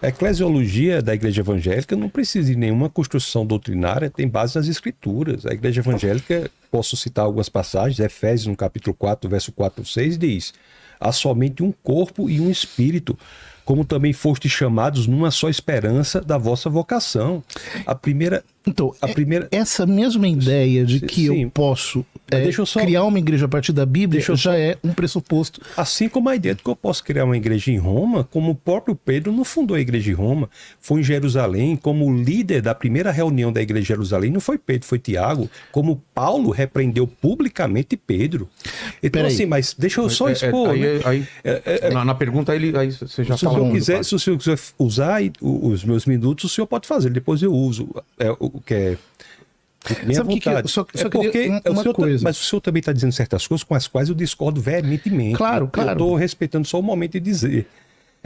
A eclesiologia da igreja evangélica não precisa de nenhuma construção doutrinária, tem base nas escrituras. A igreja evangélica, posso citar algumas passagens, Efésios no capítulo 4, verso 4 e 6, diz: há somente um corpo e um espírito, como também fostes chamados numa só esperança da vossa vocação. Essa mesma ideia de que sim, eu posso criar uma igreja a partir da Bíblia é um pressuposto. Assim como a ideia de que eu posso criar uma igreja em Roma, como o próprio Pedro não fundou a igreja em Roma, foi em Jerusalém, como o líder da primeira reunião da igreja de Jerusalém não foi Pedro, foi Tiago, como Paulo repreendeu publicamente Pedro. Então assim, mas deixa eu só expor. Na pergunta aí você já falou. Se o senhor quiser usar os meus minutos, o senhor pode fazer, depois eu uso. O que é minha vontade. Mas o senhor também está dizendo certas coisas com as quais eu discordo veementemente. Claro. Eu estou respeitando só o momento de dizer.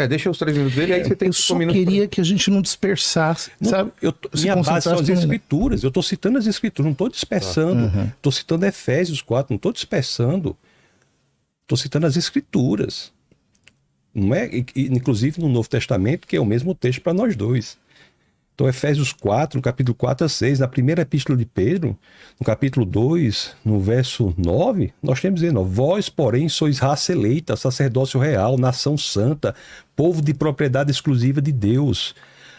Deixa os 3 minutos dele, aí você tem eu só queria que a gente não dispersasse, sabe? Minha base são as escrituras, eu estou citando as escrituras, não estou dispersando. Estou citando Efésios 4, não estou dispersando. Estou citando as escrituras. Não é? Inclusive no Novo Testamento, que é o mesmo texto para nós dois. Então, Efésios 4, no capítulo 4 a 6, na primeira epístola de Pedro, no capítulo 2, no verso 9, nós temos dizendo: vós, porém, sois raça eleita, sacerdócio real, nação santa, povo de propriedade exclusiva de Deus,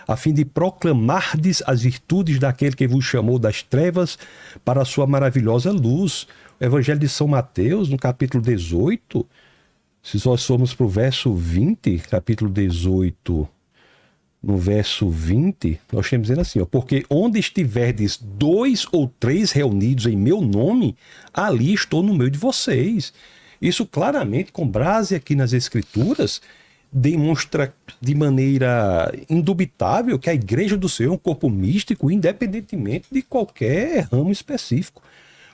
a fim de proclamardes as virtudes daquele que vos chamou das trevas para a sua maravilhosa luz. O Evangelho de São Mateus, no capítulo 18, se nós formos para o verso 20, capítulo 18, no verso 20, nós estamos dizendo assim: porque onde estiverdes 2 ou 3 reunidos em meu nome, ali estou no meio de vocês. Isso claramente, com base aqui nas Escrituras, demonstra de maneira indubitável que a Igreja do Senhor é um corpo místico, independentemente de qualquer ramo específico.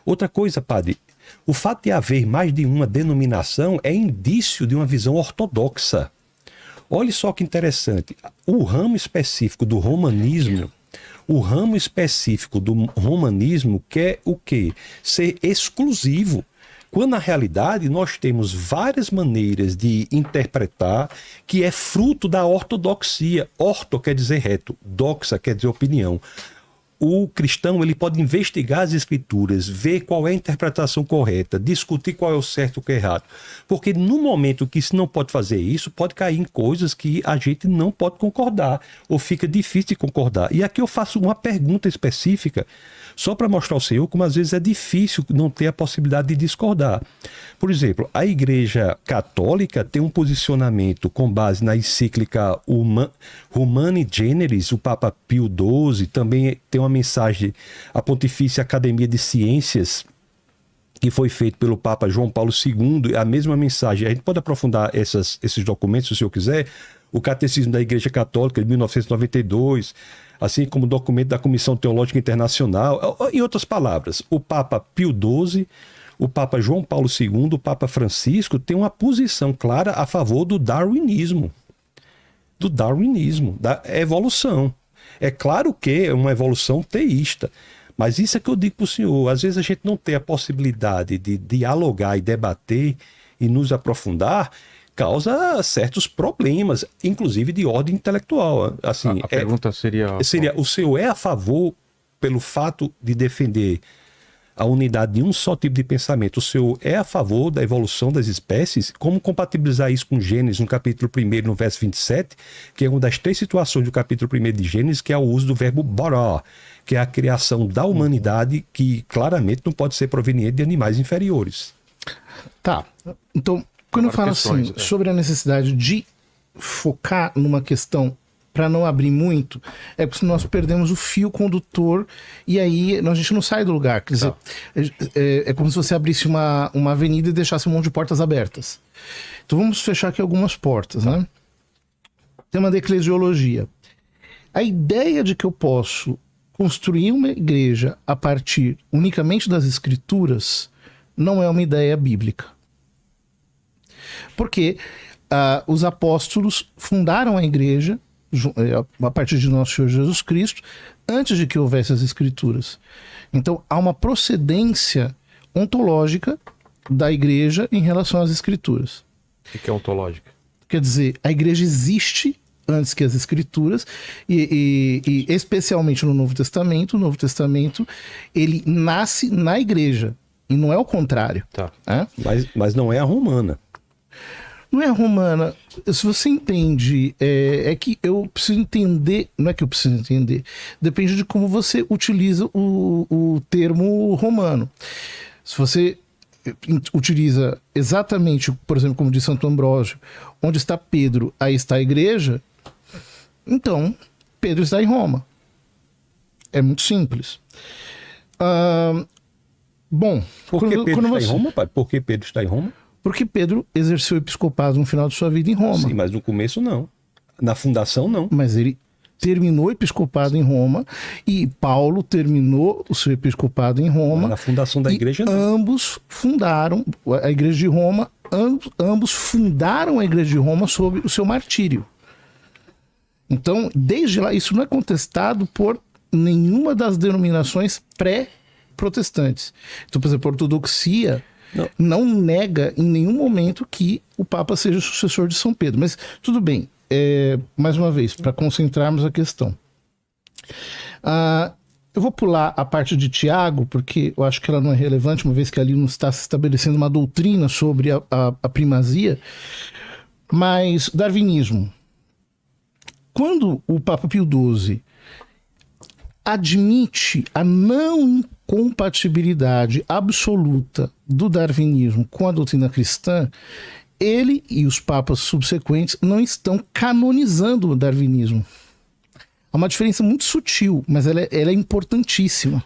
Outra coisa, padre, o fato de haver mais de uma denominação é indício de uma visão ortodoxa. Olha só que interessante, o ramo específico do romanismo quer o quê? Ser exclusivo. Quando na realidade nós temos várias maneiras de interpretar que é fruto da ortodoxia. Orto quer dizer reto, doxa quer dizer opinião. O cristão ele pode investigar as escrituras, ver qual é a interpretação correta, discutir qual é o certo e o que é errado. Porque no momento que se não pode fazer isso, pode cair em coisas que a gente não pode concordar, ou fica difícil de concordar. E aqui eu faço uma pergunta específica, só para mostrar ao Senhor como às vezes é difícil não ter a possibilidade de discordar. Por exemplo, a Igreja Católica tem um posicionamento com base na encíclica Humani Generis, o Papa Pio XII, também tem uma mensagem, a Pontifícia Academia de Ciências, que foi feito pelo Papa João Paulo II, a mesma mensagem. A gente pode aprofundar esses documentos, se o senhor quiser. O Catecismo da Igreja Católica, de 1992, assim como o documento da Comissão Teológica Internacional. Em outras palavras, o Papa Pio XII, o Papa João Paulo II, o Papa Francisco tem uma posição clara a favor do darwinismo, da evolução. É claro que é uma evolução teísta, mas isso é que eu digo para o senhor, às vezes a gente não tem a possibilidade de dialogar e debater e nos aprofundar, causa certos problemas, inclusive de ordem intelectual. Assim, a pergunta seria... O senhor é a favor, pelo fato de defender a unidade de um só tipo de pensamento, o senhor é a favor da evolução das espécies? Como compatibilizar isso com Gênesis, no capítulo 1, no verso 27, que é uma das 3 situações do capítulo 1 de Gênesis, que é o uso do verbo borá, que é a criação da humanidade, que claramente não pode ser proveniente de animais inferiores. Tá, então, quando eu falo assim, sobre a necessidade de focar numa questão para não abrir muito, é porque nós perdemos o fio condutor e aí a gente não sai do lugar. Quer dizer, é como se você abrisse uma avenida e deixasse um monte de portas abertas. Então vamos fechar aqui algumas portas, né? Tema da eclesiologia. A ideia de que eu posso construir uma igreja a partir unicamente das escrituras não é uma ideia bíblica. Porque os apóstolos fundaram a igreja a partir de nosso Senhor Jesus Cristo, antes de que houvesse as escrituras. Então há uma procedência ontológica da igreja em relação às escrituras. O que é ontológica? Quer dizer, a igreja existe antes que as Escrituras, e especialmente no Novo Testamento. O Novo Testamento, ele nasce na igreja, e não é o contrário. Tá. Né? Mas não é a romana. Não é a romana. Se você entende, é que eu preciso entender, não é que eu preciso entender, depende de como você utiliza o termo romano. Se você utiliza exatamente, por exemplo, como diz Santo Ambrósio, onde está Pedro, aí está a igreja, então Pedro está em Roma. É muito simples. Bom, Por que Pedro está em Roma, pai? Por que Pedro está em Roma? Porque Pedro exerceu o episcopado no final de sua vida em Roma. Sim, mas no começo não. Na fundação não. Mas ele terminou o episcopado em Roma e Paulo terminou o seu episcopado em Roma. Mas na fundação da igreja não. Ambos fundaram a igreja de Roma, ambos fundaram a igreja de Roma sob o seu martírio. Então, desde lá, isso não é contestado por nenhuma das denominações pré-protestantes. Então, por exemplo, a ortodoxia não nega em nenhum momento que o Papa seja o sucessor de São Pedro. Mas tudo bem, mais uma vez, para concentrarmos a questão. Eu vou pular a parte de Tiago, porque eu acho que ela não é relevante, uma vez que ali não está se estabelecendo uma doutrina sobre a primazia. Mas darwinismo. Quando o Papa Pio XII admite a não incompatibilidade absoluta do darwinismo com a doutrina cristã, ele e os papas subsequentes não estão canonizando o darwinismo. Há uma diferença muito sutil, mas ela é importantíssima.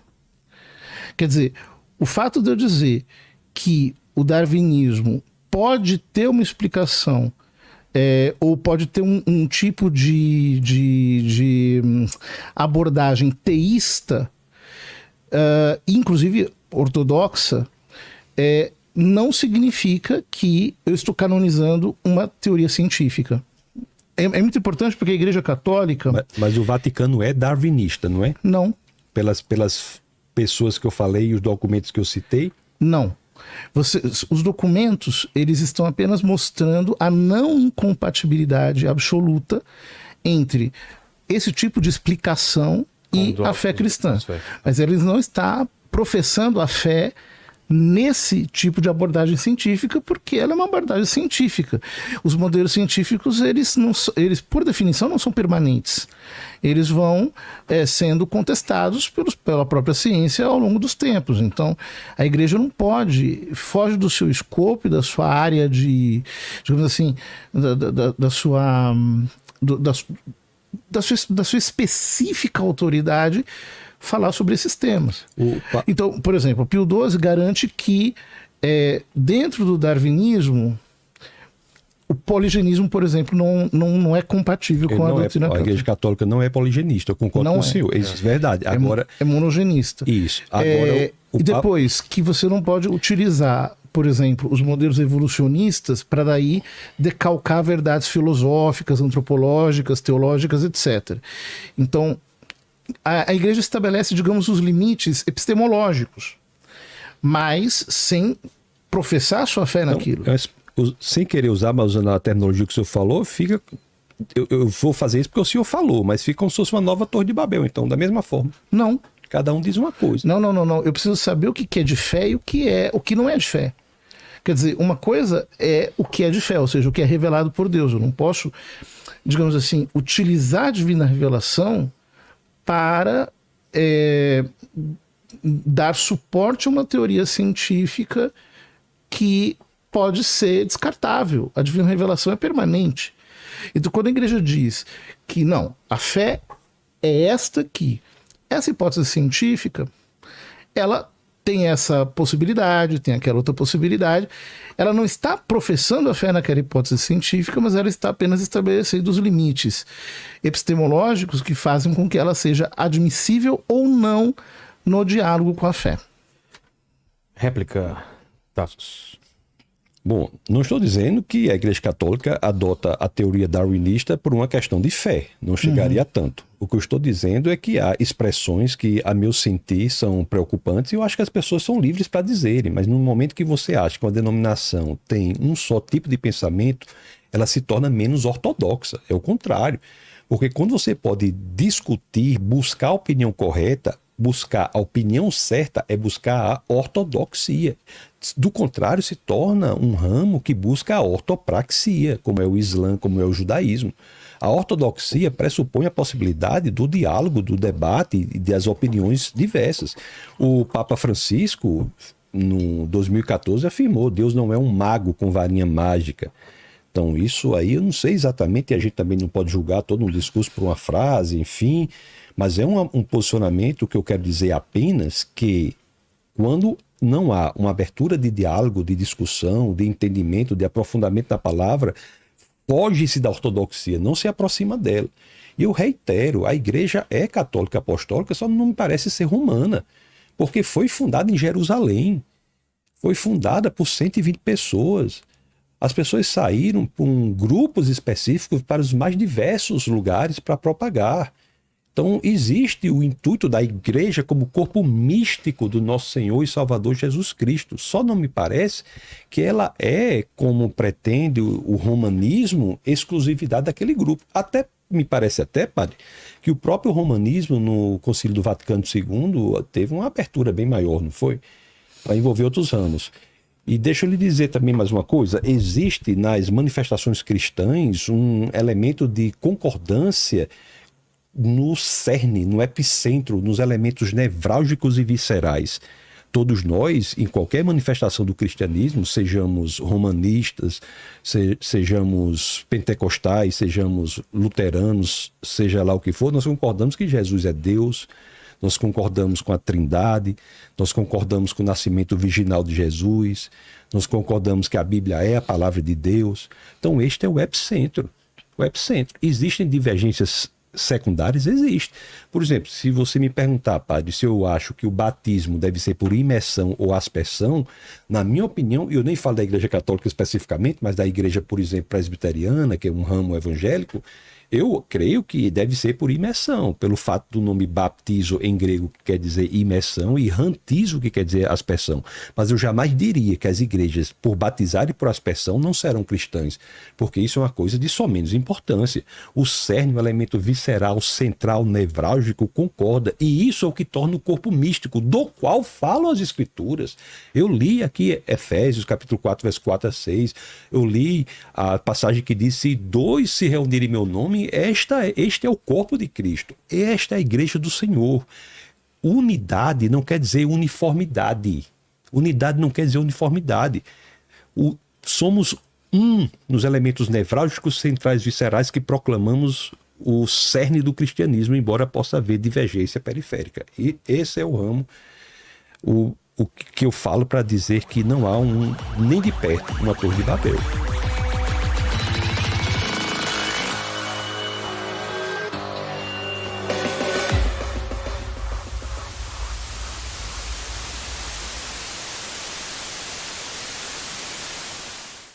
Quer dizer, o fato de eu dizer que o darwinismo pode ter uma explicação ou pode ter um tipo de abordagem teísta, inclusive ortodoxa, não significa que eu estou canonizando uma teoria científica. É muito importante porque a Igreja Católica... Mas o Vaticano é darwinista, não é? Não. Pelas pessoas que eu falei e os documentos que eu citei? Não. Os documentos, eles estão apenas mostrando a não incompatibilidade absoluta entre esse tipo de explicação e a fé cristã. Mas eles não estão professando a fé nesse tipo de abordagem científica, porque ela é uma abordagem científica. Os modelos científicos, eles por definição, não são permanentes. Eles vão sendo contestados pela própria ciência ao longo dos tempos. Então, a igreja não pode, foge do seu escopo, da sua área de, digamos assim, da sua específica autoridade, falar sobre esses temas. Então, por exemplo, Pio XII garante que dentro do darwinismo o poligenismo, por exemplo, não é compatível com a doutrina católica. A Igreja Católica não é poligenista, eu concordo com o senhor. Isso é verdade. Agora, é monogenista. Isso. Agora, e depois, que você não pode utilizar, por exemplo, os modelos evolucionistas para daí decalcar verdades filosóficas, antropológicas, teológicas, etc. Então, a igreja estabelece, digamos, os limites epistemológicos, mas sem professar sua fé naquilo. Sem querer usar, mas usando a terminologia que o senhor falou, fica... Eu vou fazer isso porque o senhor falou, mas fica como se fosse uma nova Torre de Babel, então, da mesma forma. Não. Cada um diz uma coisa. Não. Eu preciso saber o que é de fé e o que não é de fé. Quer dizer, uma coisa é o que é de fé, ou seja, o que é revelado por Deus. Eu não posso, digamos assim, utilizar a divina revelação para dar suporte a uma teoria científica que pode ser descartável. A divina revelação é permanente. Então, quando a igreja diz que não, a fé é esta aqui, essa hipótese científica, ela tem essa possibilidade, tem aquela outra possibilidade, ela não está professando a fé naquela hipótese científica, mas ela está apenas estabelecendo os limites epistemológicos que fazem com que ela seja admissível ou não no diálogo com a fé. Réplica, Tassos. Bom, não estou dizendo que a Igreja Católica adota a teoria darwinista por uma questão de fé. Não chegaria a tanto. O que eu estou dizendo é que há expressões que, a meu sentir, são preocupantes e eu acho que as pessoas são livres para dizerem. Mas no momento que você acha que uma denominação tem um só tipo de pensamento, ela se torna menos ortodoxa. É o contrário. Porque quando você pode discutir, buscar a opinião correta, buscar a opinião certa, é buscar a ortodoxia. Do contrário, se torna um ramo que busca a ortopraxia, como é o Islã, como é o judaísmo. A ortodoxia pressupõe a possibilidade do diálogo, do debate e das opiniões diversas. O Papa Francisco, no 2014, afirmou: Deus não é um mago com varinha mágica. Então, isso aí eu não sei exatamente, a gente também não pode julgar todo um discurso por uma frase, enfim, mas é um posicionamento que eu quero dizer apenas que quando não há uma abertura de diálogo, de discussão, de entendimento, de aprofundamento da palavra, foge-se da ortodoxia, não se aproxima dela. E eu reitero, a igreja é católica apostólica, só não me parece ser romana, porque foi fundada em Jerusalém, foi fundada por 120 pessoas. As pessoas saíram com grupos específicos para os mais diversos lugares para propagar. Então, existe o intuito da igreja como corpo místico do nosso Senhor e Salvador Jesus Cristo. Só não me parece que ela é, como pretende o romanismo, exclusividade daquele grupo. Até me parece até, padre, que o próprio romanismo no Concílio do Vaticano II teve uma abertura bem maior, não foi? Para envolver outros ramos. E deixa eu lhe dizer também mais uma coisa, existe nas manifestações cristãs um elemento de concordância no cerne, no epicentro, nos elementos nevrálgicos e viscerais. Todos nós, em qualquer manifestação do cristianismo, sejamos romanistas, sejamos pentecostais, sejamos luteranos, seja lá o que for, nós concordamos que Jesus é Deus, nós concordamos com a Trindade, nós concordamos com o nascimento virginal de Jesus, nós concordamos que a Bíblia é a palavra de Deus. Então este é o epicentro. O epicentro. Existem divergências secundárias? Existe. Por exemplo, se você me perguntar, padre, se eu acho que o batismo deve ser por imersão ou aspersão, na minha opinião, eu nem falo da Igreja Católica especificamente, mas da Igreja, por exemplo, presbiteriana, que é um ramo evangélico, eu creio que deve ser por imersão, pelo fato do nome baptizo em grego, que quer dizer imersão, e rantizo, que quer dizer aspersão. Mas eu jamais diria que as igrejas, por batizar e por aspersão, não serão cristãs, porque isso é uma coisa de só menos importância. O cerne, o elemento visceral, central, nevrálgico, concorda, e isso é o que torna o corpo místico, do qual falam as Escrituras. Eu li aqui Efésios, capítulo 4, verso 4 a 6, eu li a passagem que diz: se dois se reunirem em meu nome, este é o corpo de Cristo, esta é a igreja do Senhor. Unidade não quer dizer uniformidade. Unidade não quer dizer uniformidade. Somos nos elementos nevrálgicos, centrais, viscerais que proclamamos o cerne do cristianismo, embora possa haver divergência periférica. E esse é o ramo, o que eu falo para dizer que não há nem de perto uma Torre de Babel.